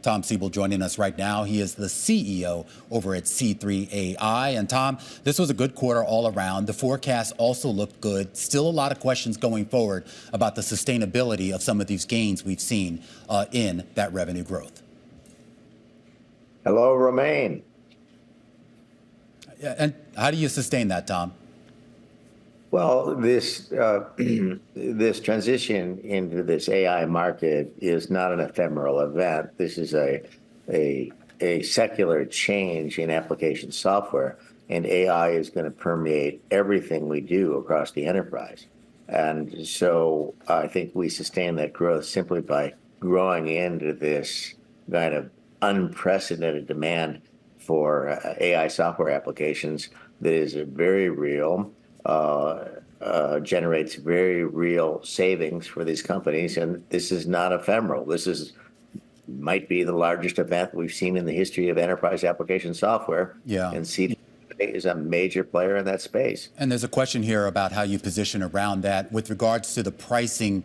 Tom Siebel joining us right now. He is the CEO over at C3.ai. And Tom, this was a good quarter all around. The forecast also looked good. Still a lot of questions going forward about the sustainability of some of these gains we've seen in that revenue growth. Hello, Romaine. And how do you sustain that, Tom? Well, this this transition into this AI market is not an ephemeral event. This is a secular change in application software, and AI is going to permeate everything we do across the enterprise. And so I think we sustain that growth simply by growing into this kind of unprecedented demand for AI software applications that is very real. Generates very real savings for these companies, and this is not ephemeral. This might be the largest event we've seen in the history of enterprise application software. Yeah. And C3 is a major player in that space. And there's a question here about how you position around that with regards to the pricing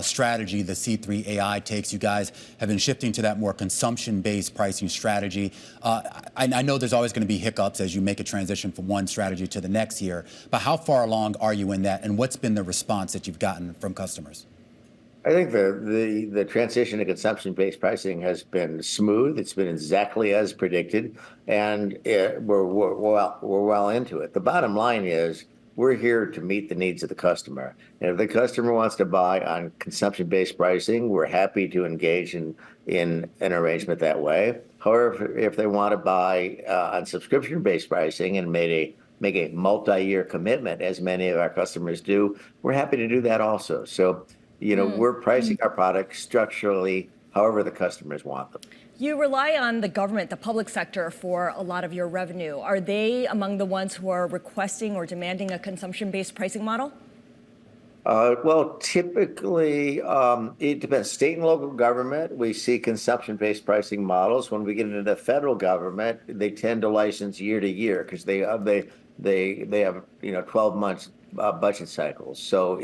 strategy the C3.ai takes. You guys have been shifting to that more consumption-based pricing strategy. I know there's always going to be hiccups as you make a transition from one strategy to the next year, but how far along are you in that, and what's been the response that you've gotten from customers? I think the transition to consumption-based pricing has been smooth. It's been exactly as predicted, and we're well into it. The bottom line is we're here to meet the needs of the customer. And if the customer wants to buy on consumption-based pricing, we're happy to engage in an arrangement that way. However, if they want to buy on subscription-based pricing and make a multi-year commitment, as many of our customers do, we're happy to do that also. So, we're pricing our products structurally however the customers want them. You rely on the government, the public sector, for a lot of your revenue. Are they among the ones who are requesting or demanding a consumption-based pricing model? Well, typically, it depends. State and local government, we see consumption-based pricing models. When we get into the federal government, they tend to license year to year because they have 12 months budget cycles. So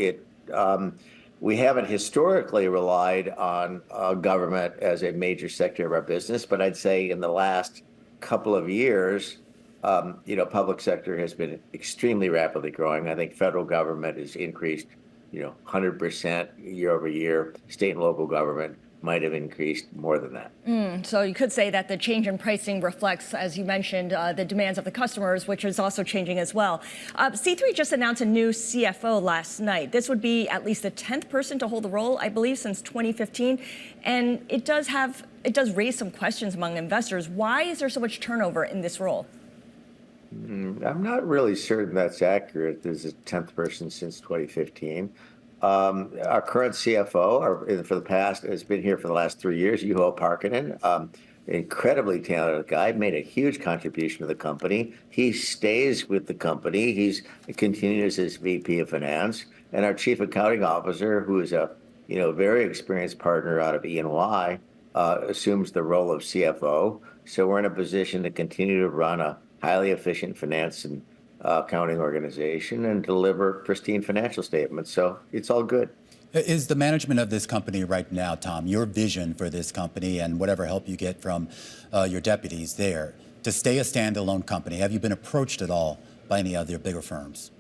we haven't historically relied on government as a major sector of our business, but I'd say in the last couple of years, public sector has been extremely rapidly growing. I think federal government has increased, 100% year over year. State and local government might have increased more than that. So you could say that the change in pricing reflects, as you mentioned, the demands of the customers, which is also changing as well. C3 just announced a new CFO last night. This would be at least the 10th person to hold the role, I believe, since 2015. And it does raise some questions among investors. Why is there so much turnover in this role? I'm not really certain that's accurate. There's a 10th person since 2015. Our current CFO has been here for the last 3 years, Juho Parkkinen, incredibly talented guy, made a huge contribution to the company. He stays with the company. He continues as VP of Finance, and our Chief Accounting Officer, who is a very experienced partner out of E&Y, assumes the role of CFO. So we're in a position to continue to run a highly efficient finance and accounting organization and deliver pristine financial statements. So it's all good. Is the management of this company right now, Tom, your vision for this company and whatever help you get from your deputies there, to stay a standalone company? Have you been approached at all by any other bigger firms?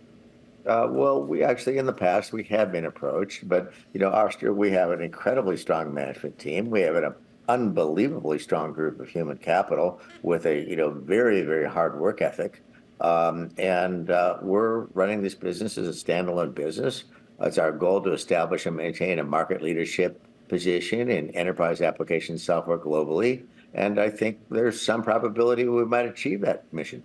Well, we actually, in the past, we have been approached, but, we have an incredibly strong management team. We have an unbelievably strong group of human capital with a, very, very hard work ethic. And we're running this business as a standalone business. It's our goal to establish and maintain a market leadership position in enterprise application software globally. And I think there's some probability we might achieve that mission.